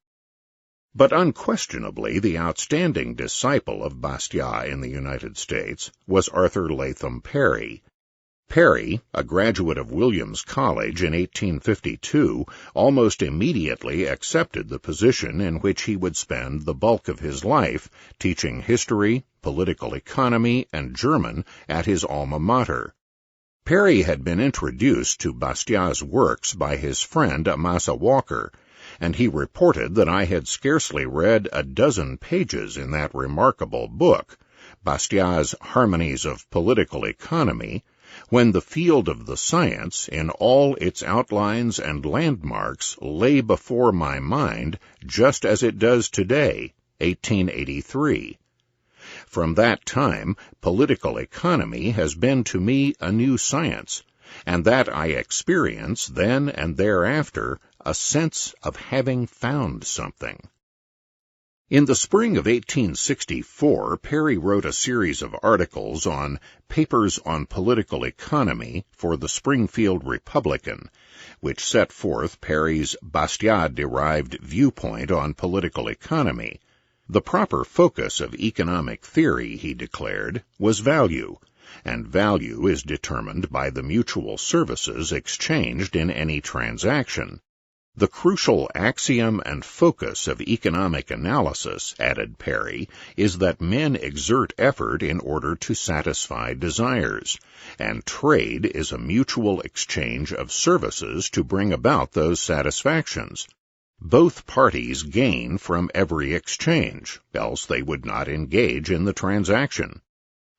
But unquestionably the outstanding disciple of Bastiat in the United States was Arthur Latham Perry. Perry, a graduate of Williams College in 1852, almost immediately accepted the position in which he would spend the bulk of his life, teaching history, political economy, and German at his alma mater. Perry had been introduced to Bastiat's works by his friend Amasa Walker, and he reported that I had scarcely read a dozen pages in that remarkable book, Bastiat's Harmonies of Political Economy, when the field of the science, in all its outlines and landmarks, lay before my mind just as it does today, 1883. From that time, political economy has been to me a new science, and that I experience then and thereafter a sense of having found something. In the spring of 1864, Perry wrote a series of articles on Papers on Political Economy for the Springfield Republican, which set forth Perry's Bastiat-derived viewpoint on political economy. The proper focus of economic theory, he declared, was value, and value is determined by the mutual services exchanged in any transaction. The crucial axiom and focus of economic analysis, added Perry, is that men exert effort in order to satisfy desires, and trade is a mutual exchange of services to bring about those satisfactions. Both parties gain from every exchange, else they would not engage in the transaction.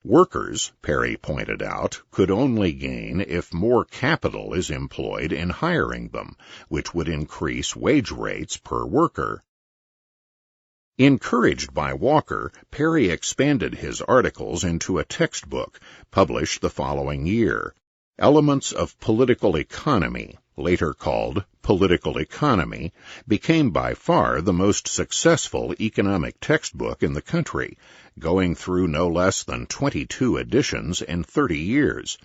Workers, Perry pointed out, could only gain if more capital is employed in hiring them, which would increase wage rates per worker. Encouraged by Walker, Perry expanded his articles into a textbook, published the following year, Elements of Political Economy, later called Political Economy, became by far the most successful economic textbook in the country, going through no less than 22 editions in 30 years.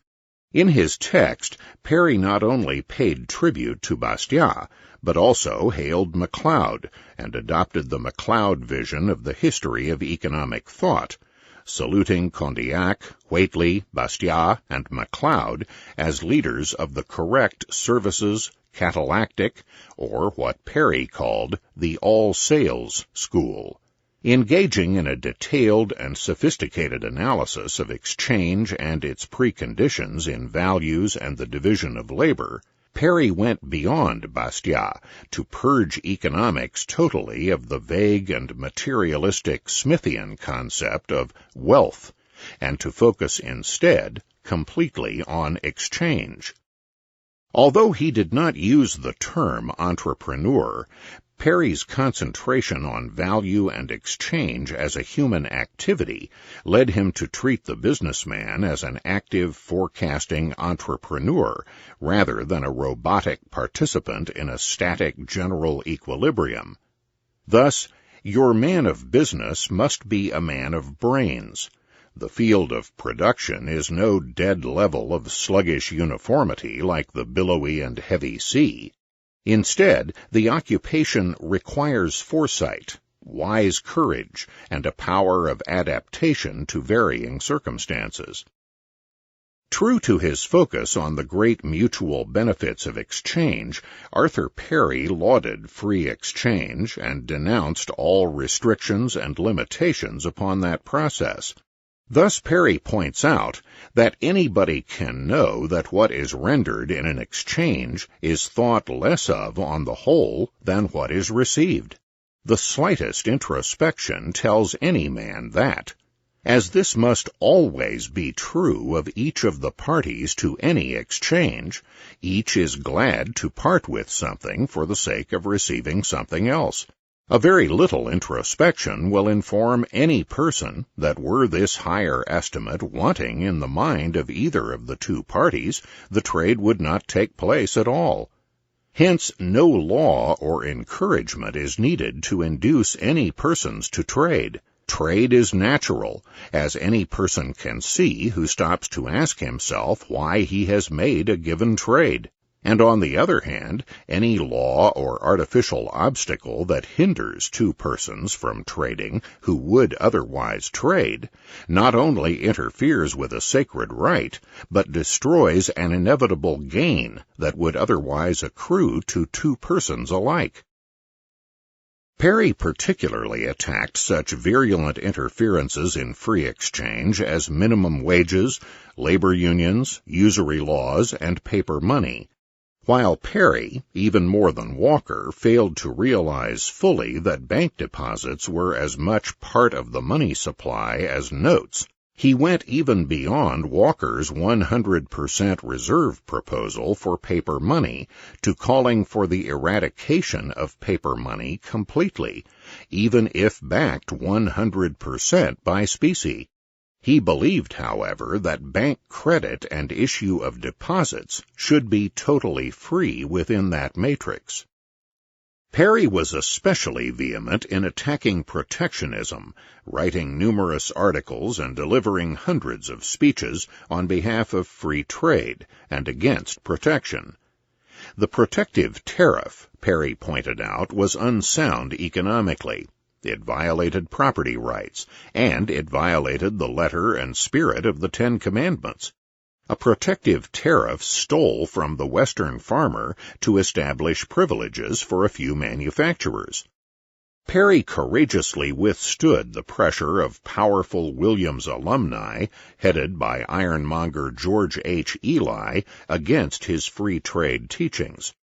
In his text, Perry not only paid tribute to Bastiat, but also hailed MacLeod and adopted the MacLeod vision of the history of economic thought, saluting Condillac, Whately, Bastiat, and MacLeod as leaders of the correct services, catalactic, or what Perry called the all-sales school. Engaging in a detailed and sophisticated analysis of exchange and its preconditions in values and the division of labor, Perry went beyond Bastiat to purge economics totally of the vague and materialistic Smithian concept of wealth, and to focus instead completely on exchange. Although he did not use the term entrepreneur, Perry's concentration on value and exchange as a human activity led him to treat the businessman as an active, forecasting entrepreneur rather than a robotic participant in a static general equilibrium. Thus, your man of business must be a man of brains. The field of production is no dead level of sluggish uniformity like the billowy and heavy sea. Instead, the occupation requires foresight, wise courage, and a power of adaptation to varying circumstances. True to his focus on the great mutual benefits of exchange, Arthur Perry lauded free exchange and denounced all restrictions and limitations upon that process. Thus Perry points out that anybody can know that what is rendered in an exchange is thought less of on the whole than what is received. The slightest introspection tells any man that. As this must always be true of each of the parties to any exchange, each is glad to part with something for the sake of receiving something else. A very little introspection will inform any person that were this higher estimate wanting in the mind of either of the two parties, the trade would not take place at all. Hence, no law or encouragement is needed to induce any persons to trade. Trade is natural, as any person can see who stops to ask himself why he has made a given trade. And on the other hand, any law or artificial obstacle that hinders two persons from trading who would otherwise trade not only interferes with a sacred right, but destroys an inevitable gain that would otherwise accrue to two persons alike. Perry particularly attacked such virulent interferences in free exchange as minimum wages, labor unions, usury laws, and paper money. While Perry, even more than Walker, failed to realize fully that bank deposits were as much part of the money supply as notes, he went even beyond Walker's 100% reserve proposal for paper money to calling for the eradication of paper money completely, even if backed 100% by specie. He believed, however, that bank credit and issue of deposits should be totally free within that matrix. Perry was especially vehement in attacking protectionism, writing numerous articles and delivering hundreds of speeches on behalf of free trade and against protection. The protective tariff, Perry pointed out, was unsound economically. It violated property rights, and it violated the letter and spirit of the Ten Commandments. A protective tariff stole from the Western farmer to establish privileges for a few manufacturers. Perry courageously withstood the pressure of powerful Williams alumni, headed by ironmonger George H. Ely, against his free trade teachings.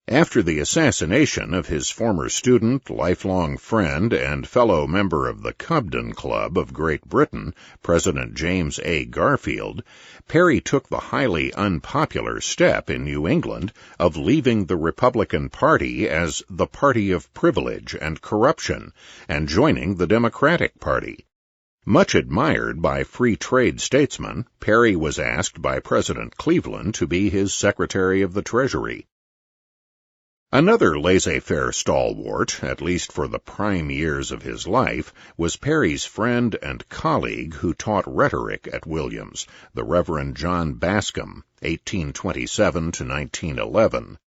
After the assassination of his former student, lifelong friend, and fellow member of the Cobden Club of Great Britain, President James A. Garfield, Perry took the highly unpopular step in New England of leaving the Republican Party as the party of privilege and corruption, and joining the Democratic Party. Much admired by free trade statesmen, Perry was asked by President Cleveland to be his Secretary of the Treasury. Another laissez-faire stalwart, at least for the prime years of his life, was Perry's friend and colleague who taught rhetoric at Williams, the Reverend John Bascom, 1827 to 1911.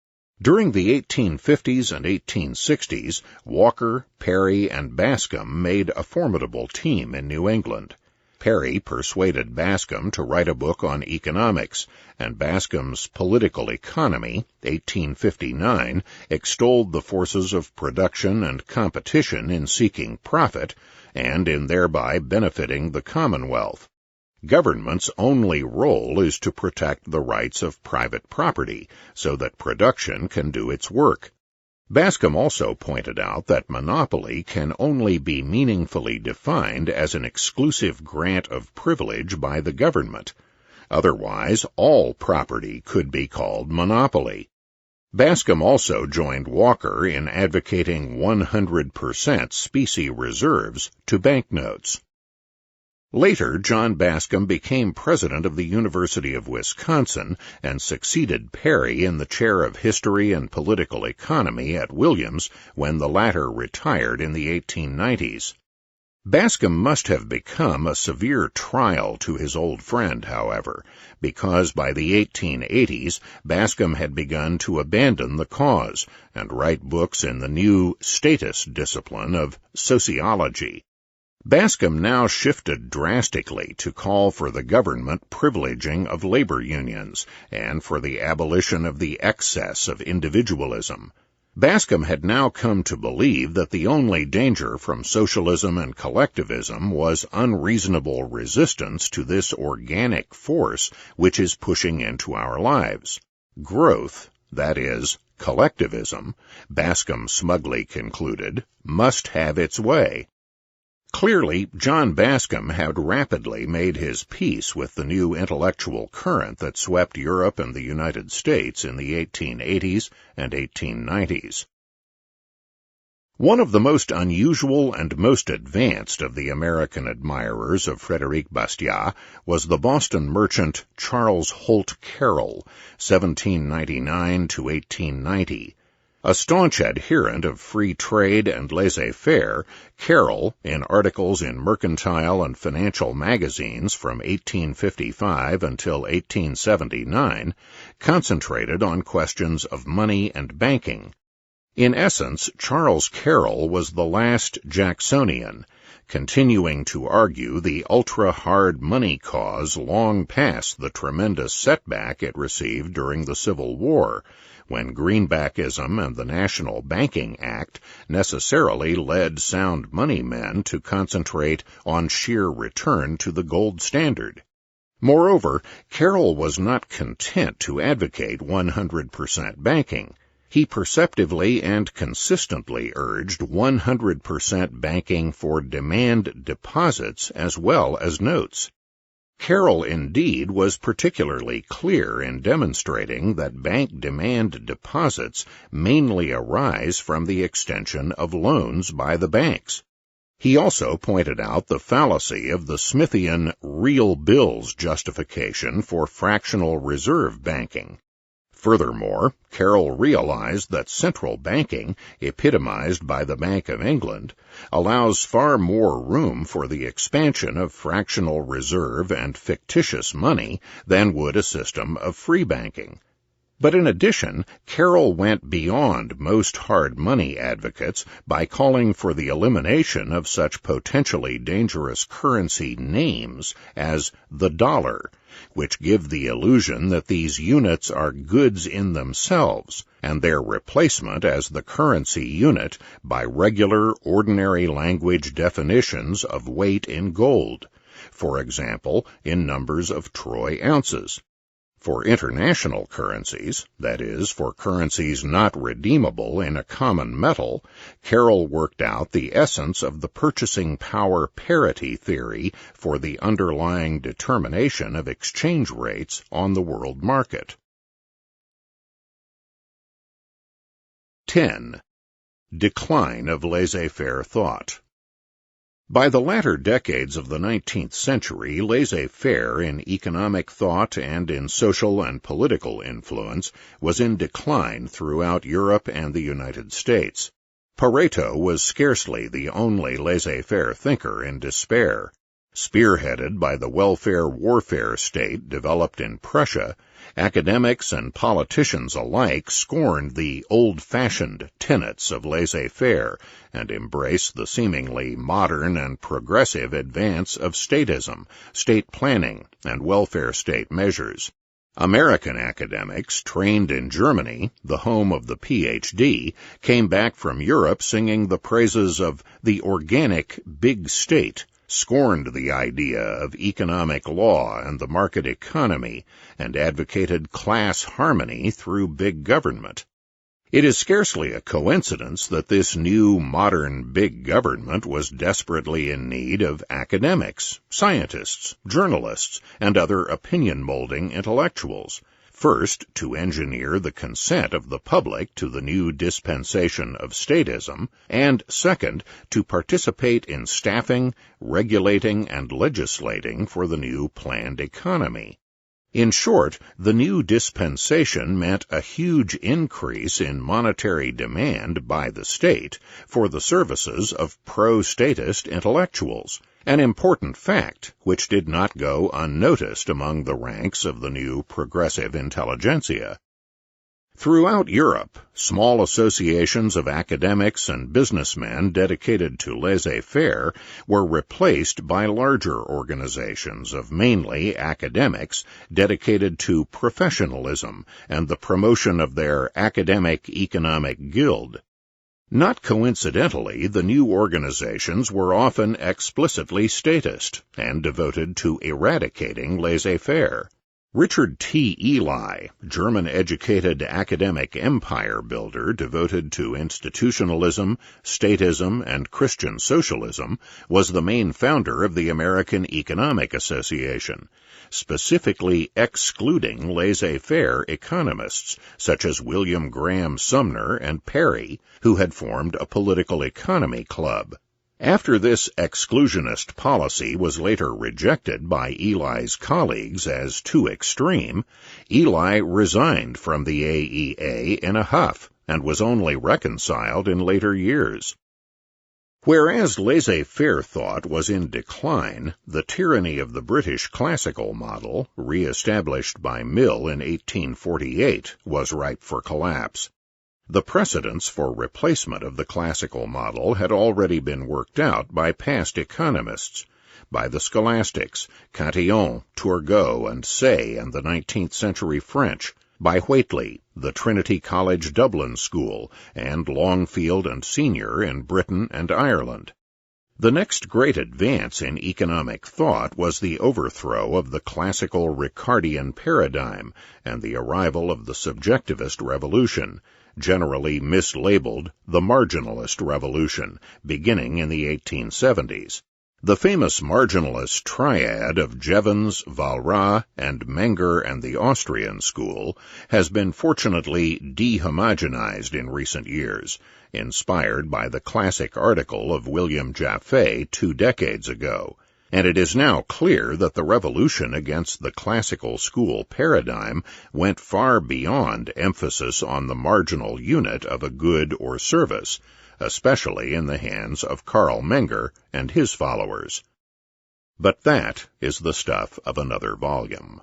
During the 1850s and 1860s, Walker, Perry, and Bascom made a formidable team in New England. Perry persuaded Bascom to write a book on economics, and Bascom's Political Economy, 1859, extolled the forces of production and competition in seeking profit, and in thereby benefiting the Commonwealth. Government's only role is to protect the rights of private property, so that production can do its work. Bascom also pointed out that monopoly can only be meaningfully defined as an exclusive grant of privilege by the government. Otherwise, all property could be called monopoly. Bascom also joined Walker in advocating 100% specie reserves to banknotes. Later, John Bascom became president of the University of Wisconsin and succeeded Perry in the chair of History and Political Economy at Williams when the latter retired in the 1890s. Bascom must have become a severe trial to his old friend, however, because by the 1880s Bascom had begun to abandon the cause and write books in the new statist discipline of sociology. Bascom now shifted drastically to call for the government privileging of labor unions and for the abolition of the excess of individualism. Bascom had now come to believe that the only danger from socialism and collectivism was unreasonable resistance to this organic force which is pushing into our lives. Growth, that is, collectivism, Bascom smugly concluded, must have its way. Clearly, John Bascom had rapidly made his peace with the new intellectual current that swept Europe and the United States in the 1880s and 1890s. One of the most unusual and most advanced of the American admirers of Frédéric Bastiat was the Boston merchant Charles Holt Karl, 1799 to 1890. A staunch adherent of free trade and laissez-faire, Karl, in articles in mercantile and financial magazines from 1855 until 1879, concentrated on questions of money and banking. In essence, Charles Karl was the last Jacksonian, continuing to argue the ultra-hard money cause long past the tremendous setback it received during the Civil War, when greenbackism and the National Banking Act necessarily led sound money men to concentrate on sheer return to the gold standard. Moreover, Karl was not content to advocate 100% banking. He perceptively and consistently urged 100% banking for demand deposits as well as notes. Karl, indeed, was particularly clear in demonstrating that bank demand deposits mainly arise from the extension of loans by the banks. He also pointed out the fallacy of the Smithian real bills justification for fractional reserve banking. Furthermore, Karl realized that central banking, epitomized by the Bank of England, allows far more room for the expansion of fractional reserve and fictitious money than would a system of free banking. But in addition, Karl went beyond most hard money advocates by calling for the elimination of such potentially dangerous currency names as the dollar, which give the illusion that these units are goods in themselves, and their replacement as the currency unit by regular, ordinary language definitions of weight in gold, for example, in numbers of troy ounces. For international currencies, that is, for currencies not redeemable in a common metal, Karl worked out the essence of the purchasing power parity theory for the underlying determination of exchange rates on the world market. 10. Decline of laissez-faire thought. By the latter decades of the 19th century, laissez-faire in economic thought and in social and political influence was in decline throughout Europe and the United States. Pareto was scarcely the only laissez-faire thinker in despair. Spearheaded by the welfare-warfare state developed in Prussia, academics and politicians alike scorned the old-fashioned tenets of laissez-faire and embraced the seemingly modern and progressive advance of statism, state planning, and welfare state measures. American academics trained in Germany, the home of the Ph.D., came back from Europe singing the praises of the organic big state, scorned the idea of economic law and the market economy, and advocated class harmony through big government. It is scarcely a coincidence that this new modern big government was desperately in need of academics, scientists, journalists, and other opinion-molding intellectuals. First, to engineer the consent of the public to the new dispensation of statism, and second, to participate in staffing, regulating, and legislating for the new planned economy. In short, the new dispensation meant a huge increase in monetary demand by the state for the services of pro-statist intellectuals, an important fact which did not go unnoticed among the ranks of the new progressive intelligentsia. Throughout Europe, small associations of academics and businessmen dedicated to laissez-faire were replaced by larger organizations of mainly academics dedicated to professionalism and the promotion of their academic economic guild. Not coincidentally, the new organizations were often explicitly statist and devoted to eradicating laissez-faire. Richard T. Ely, German-educated academic empire builder devoted to institutionalism, statism, and Christian socialism, was the main founder of the American Economic Association, specifically excluding laissez-faire economists such as William Graham Sumner and Perry, who had formed a political economy club. After this exclusionist policy was later rejected by Ely's colleagues as too extreme, Ely resigned from the AEA in a huff and was only reconciled in later years. Whereas laissez-faire thought was in decline, the tyranny of the British classical model, re-established by Mill in 1848, was ripe for collapse. The precedents for replacement of the classical model had already been worked out by past economists, by the scholastics, Cantillon, Turgot, and Say and the 19th century French, by Whately, the Trinity College Dublin School, and Longfield and Senior in Britain and Ireland. The next great advance in economic thought was the overthrow of the classical Ricardian paradigm and the arrival of the subjectivist revolution, generally mislabeled the Marginalist Revolution, beginning in the 1870s. The famous marginalist triad of Jevons, Walras, and Menger and the Austrian school has been fortunately dehomogenized in recent years, inspired by the classic article of William Jaffe 2 decades ago, and it is now clear that the revolution against the classical school paradigm went far beyond emphasis on the marginal unit of a good or service, especially in the hands of Karl Menger and his followers. But that is the stuff of another volume.